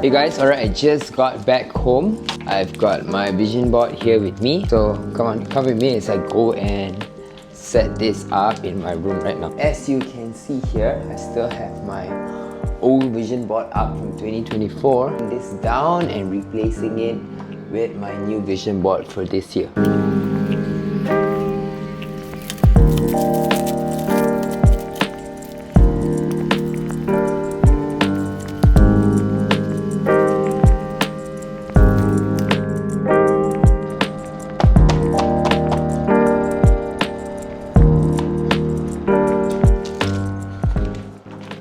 Hey guys, alright, I just got back home. I've got my vision board here with me. So come with me as I go and set this up in my room right now. As you can see here, I still have my old vision board up from 2024. Putting this down and replacing it with my new vision board for this year.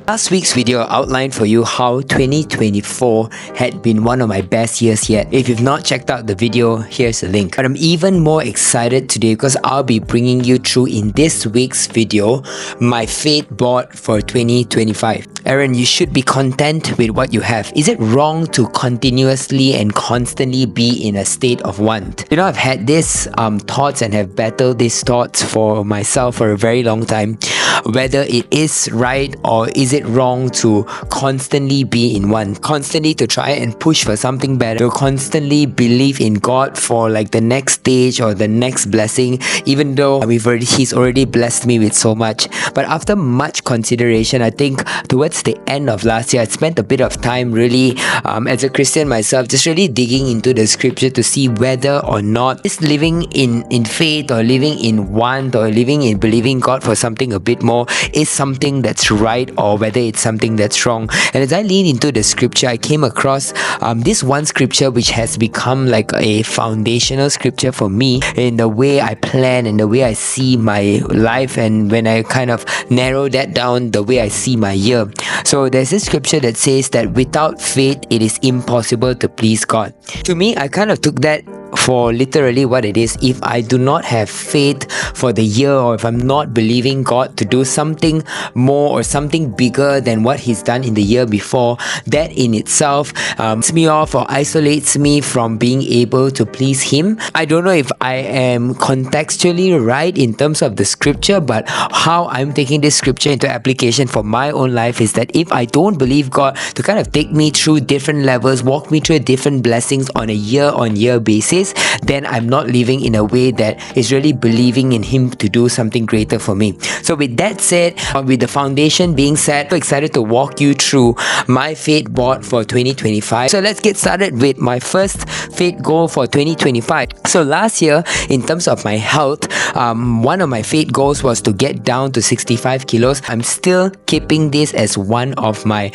Last week's video outlined for you how 2024 had been one of my best years yet. If you've not checked out the video, here's a link. But I'm even more excited today because I'll be bringing you through in this week's video my fate board for 2025. Aaron, you should be content with what you have. Is it wrong to continuously and constantly be in a state of want? You know, I've had these thoughts and have battled these thoughts for myself for a very long time. Whether it is right or is it wrong to constantly be in want, constantly to try and push for something better, to constantly believe in God for like the next stage or the next blessing, even though He's already blessed me with so much. But after much consideration, I think towards the end of last year, I spent a bit of time really as a Christian myself, just really digging into the scripture to see whether or not is living in faith or living in want or living in believing God for something a bit more is something that's right or whether it's something that's wrong. And as I leaned into the scripture, I came across this one scripture which has become like a foundational scripture for me in the way I plan and the way I see my life, and when I kind of narrow that down, the way I see my year. So there's this scripture that says that without faith it is impossible to please God. To me, I kind of took that for literally what it is. If I do not have faith for the year, or if I'm not believing God to do something more or something bigger than what He's done in the year before, that in itself puts me off or isolates me from being able to please Him. I don't know if I am contextually right in terms of the scripture, but how I'm taking this scripture into application for my own life is that if I don't believe God to kind of take me through different levels, walk me through different blessings on a year-on-year basis, then I'm not living in a way that is really believing in Him to do something greater for me. So with that said, with the foundation being set, I'm excited to walk you through my faith board for 2025. So let's get started with my first faith goal for 2025. So last year, in terms of my health, one of my faith goals was to get down to 65 kilos. I'm still keeping this as one of my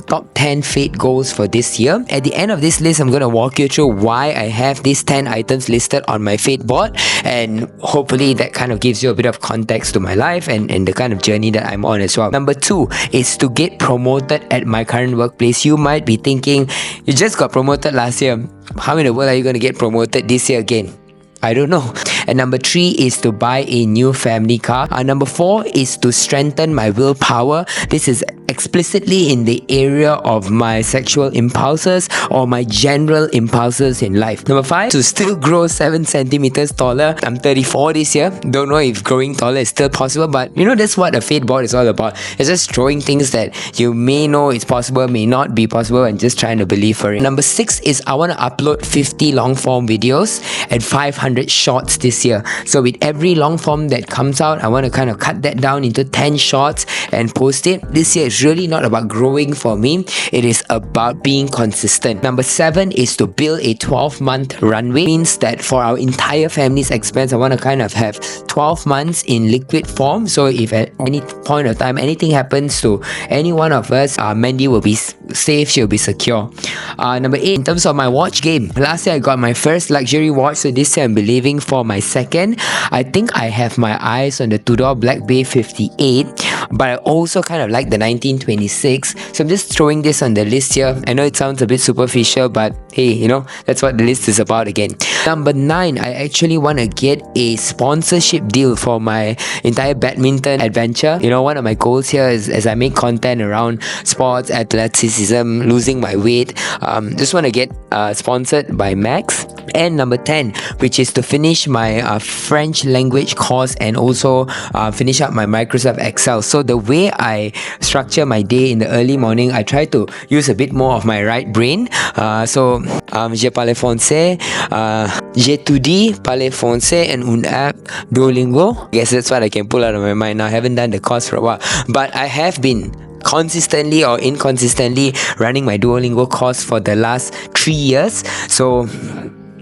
top 10 faith goals for this year. At the end of this list, I'm going to walk you through why I have these 10 items listed on my faith board, and hopefully that kind of gives you a bit of context to my life and the kind of journey that I'm on as well. Number 2 is to get promoted at my current workplace. You might be thinking, you just got promoted last year. How in the world are you going to get promoted this year again? I don't know. And number 3 is to buy a new family car. Number 4 is to strengthen my willpower. This is explicitly in the area of my sexual impulses or my general impulses in life. Number 5, to still grow 7 centimeters taller. I'm 34 this year. Don't know if growing taller is still possible, but you know, that's what a faith board is all about. It's just throwing things that you may know it's possible, may not be possible, and just trying to believe for it. Number 6 is I want to upload 50 long form videos and 500 shorts this year. So with every long form that comes out, I want to kind of cut that down into 10 shorts and post it. This year is really not about growing for me. It is about being consistent. Number 7 is to build a 12-month runway. Means that for our entire family's expense, I want to kind of have 12 months in liquid form. So if at any point of time anything happens to any one of us, Mandy will be safe, she'll be secure. Number 8, in terms of my watch game, last year I got my first luxury watch, so this year I'm believing for my second. I think I have my eyes on the Tudor Black Bay 58, but I also kind of like the 1926, so I'm just throwing this on the list here. I know it sounds a bit superficial, but hey, you know, that's what the list is about again. Number 9, I actually want to get a sponsorship deal for my entire badminton adventure. You know, one of my goals here is, as I make content around sports, athleticism, losing my weight, just want to get sponsored by Max. And number 10, which is to finish my French language course and also finish up my Microsoft Excel. So the way I structure structure my day in the early morning, I try to use a bit more of my right brain. Je parle français, j'étudie, parle français and une app Duolingo. I guess that's what I can pull out of my mind now. I haven't done the course for a while, but I have been consistently or inconsistently running my Duolingo course for the last 3 years. So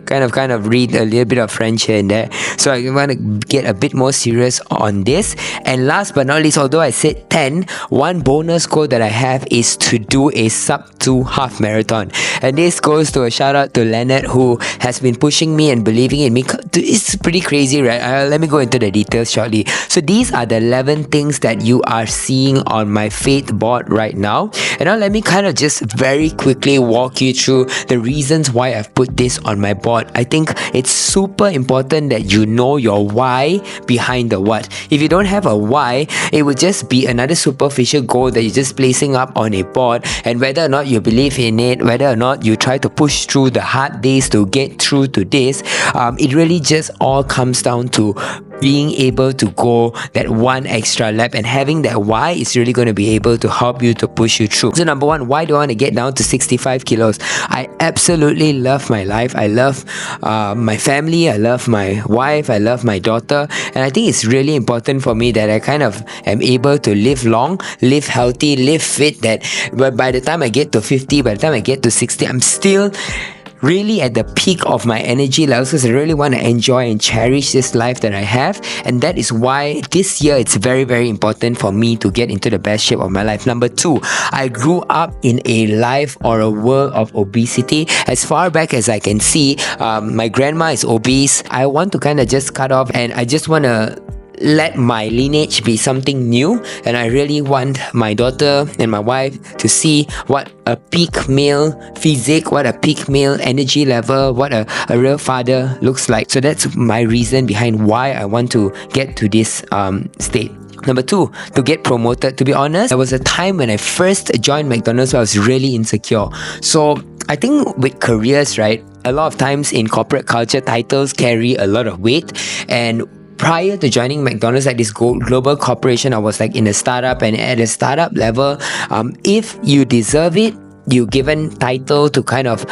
kind of read a little bit of French here and there. So I want to get a bit more serious on this. And last but not least, although I said 10, one bonus goal that I have is to do a sub 2 half marathon. And this goes to a shout out to Leonard, who has been pushing me and believing in me. It's pretty crazy, right? Let me go into the details shortly. So these are the 11 things that you are seeing on my faith board right now. And now let me kind of just very quickly walk you through the reasons why I've put this on my board. I think it's super important that you know your why behind the what. If you don't have a why, it would just be another superficial goal that you're just placing up on a board, and whether or not you believe in it, whether or not you try to push through the hard days to get through to this, it really just all comes down to being able to go that one extra lap, and having that why is really going to be able to help you to push you through. So number one, why do I want to get down to 65 kilos? I absolutely love my life. I love my family. I love my wife. I love my daughter. And I think it's really important for me that I kind of am able to live long, live healthy, live fit, that by the time I get to 50, by the time I get to 60, I'm still really at the peak of my energy levels, because I really want to enjoy and cherish this life that I have. And that is why this year it's very, very important for me to get into the best shape of my life. Number two, I grew up in a life or a world of obesity. As far back as I can see, my grandma is obese. I want to kind of just cut off, and I just want to let my lineage be something new. And I really want my daughter and my wife to see what a peak male physique, what a peak male energy level, what a real father looks like. So that's my reason behind why I want to get to this state. Number two, to get promoted. To be honest, there was a time when I first joined McDonald's where I was really insecure. So I think with careers, right, a lot of times in corporate culture, titles carry a lot of weight. And prior to joining McDonald's, like this global corporation, I was like in a startup, and at a startup level, if you deserve it, you're given title to kind of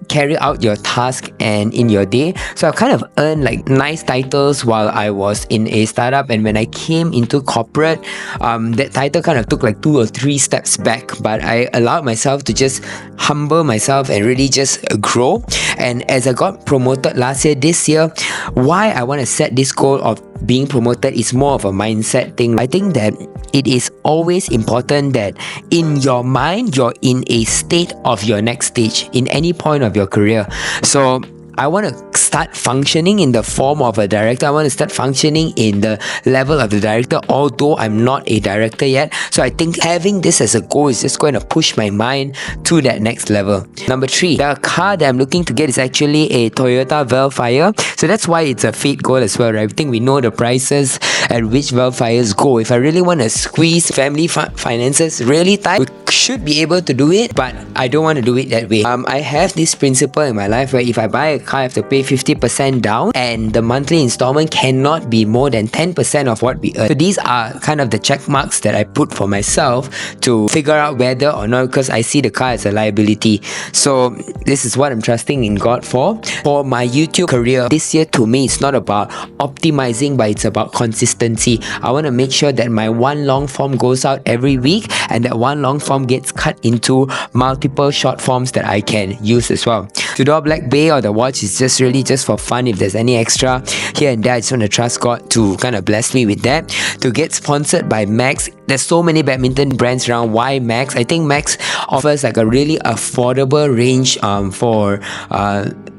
carry out your task and in your day. So I've kind of earned like nice titles while I was in a startup, and when I came into corporate, that title kind of took like 2 or 3 steps back, but I allowed myself to just humble myself and really just grow. And as I got promoted last year, this year, why I want to set this goal of being promoted is more of a mindset thing. I think that it is always important that in your mind, you're in a state of your next stage in any point of your career. So I want to start functioning in the form of a director. I want to start functioning in the level of the director, although I'm not a director yet. So I think having this as a goal is just going to push my mind to that next level. Number 3, the car that I'm looking to get is actually a Toyota Velfire. So that's why it's a fate goal as well, right? I think we know the prices at which Velfires go. If I really want to squeeze family finances really tight, we should be able to do it, but I don't want to do it that way. I have this principle in my life where if I buy a car, I have to pay 50% down, and the monthly installment cannot be more than 10% of what we earn. So these are kind of the check marks that I put for myself to figure out whether or not, because I see the car as a liability. So this is what I'm trusting in God for. For my YouTube career, this year to me, it's not about optimizing, but it's about consistency. I want to make sure that my one long form goes out every week, and that one long form gets cut into multiple short forms that I can use as well. To do a Black Bay or the watch is just really just for fun. If there's any extra here and there, I just want to trust God to kind of bless me with that. To get sponsored by Max, there's so many badminton brands around. Why Max? I think Max offers like a really affordable range for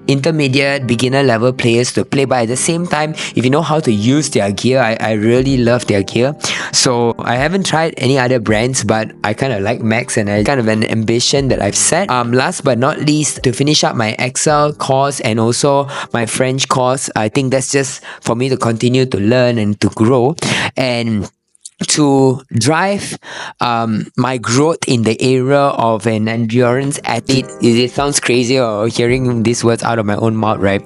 intermediate, beginner level players to play. But at the same time, if you know how to use their gear, I really love their gear. So I haven't tried any other brands, but I kind of like Max, and I kind of an ambition that I've set. Last but not least, to finish up my Excel course and also my French course, I think that's just for me to continue to learn and to grow. And to drive my growth in the area of an endurance athlete. It sounds crazy or hearing these words out of my own mouth, right?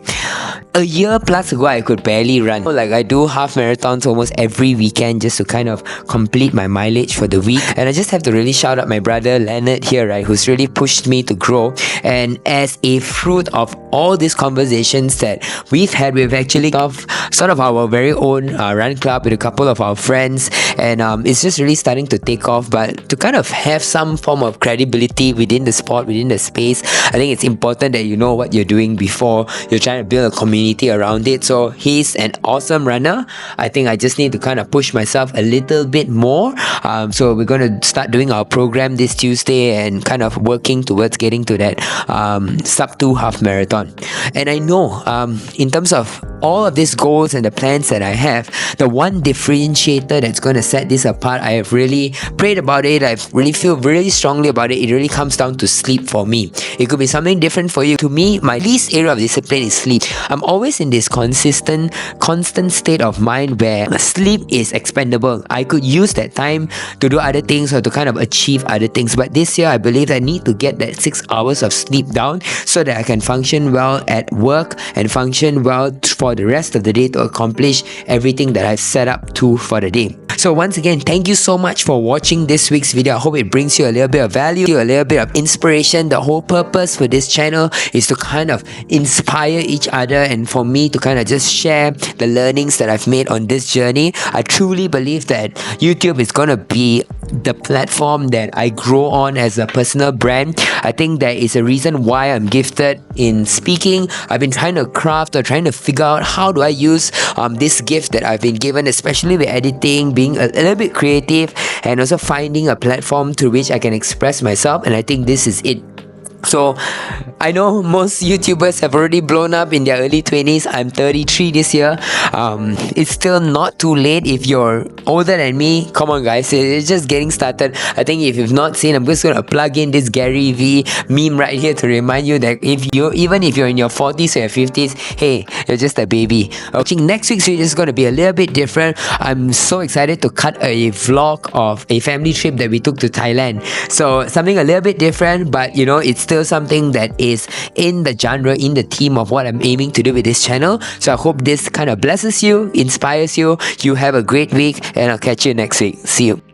A year plus ago, I could barely run. Like, I do half marathons almost every weekend just to kind of complete my mileage for the week. And I just have to really shout out my brother Leonard here, right, who's really pushed me to grow. And as a fruit of all these conversations that we've had, we've actually of sort of our very own run club with a couple of our friends, and it's just really starting to take off. But to kind of have some form of credibility within the sport, within the space, I think it's important that you know what you're doing before you're trying to build a community around it. So he's an awesome runner. I think I just need to kind of push myself a little bit more. So we're going to start doing our program this Tuesday and kind of working towards getting to that sub 2 half marathon. And I know in terms of all of these goals and the plans that I have, the one differentiator that's going to set this apart, I have really prayed about it. I really feel really strongly about it. It really comes down to sleep for me. It could be something different for you. To me, my least area of discipline is sleep. I'm always in this constant state of mind where sleep is expendable. I could use that time to do other things or to kind of achieve other things. But this year, I believe I need to get that 6 hours of sleep down so that I can function well at work and function well for the rest of the day to accomplish everything that I've set up to for the day. So once again, thank you so much for watching this week's video. I hope it brings you a little bit of value, a little bit of inspiration. The whole purpose for this channel is to kind of inspire each other and for me to kind of just share the learnings that I've made on this journey. I truly believe that YouTube is going to be the platform that I grow on as a personal brand. I think there is a reason why I'm gifted in speaking. I've been trying to craft or trying to figure out how do I use this gift that I've been given, especially with editing, being a little bit creative, and also finding a platform through which I can express myself. And I think this is it. So I know most YouTubers have already blown up in their early 20s. I'm 33 this year. It's still not too late if you're older than me. Come on guys, it's just getting started. I think if you've not seen, I'm just going to plug in this Gary V meme right here to remind you that even if you're in your 40s or your 50s, hey, you're just a baby. Watching next week's video is going to be a little bit different. I'm so excited to cut a vlog of a family trip that we took to Thailand. So something a little bit different, but you know, it's still something that is in the genre, in the theme of what I'm aiming to do with this channel. So I hope this kind of blesses you, inspires you. You have a great week, and I'll catch you next week. See you.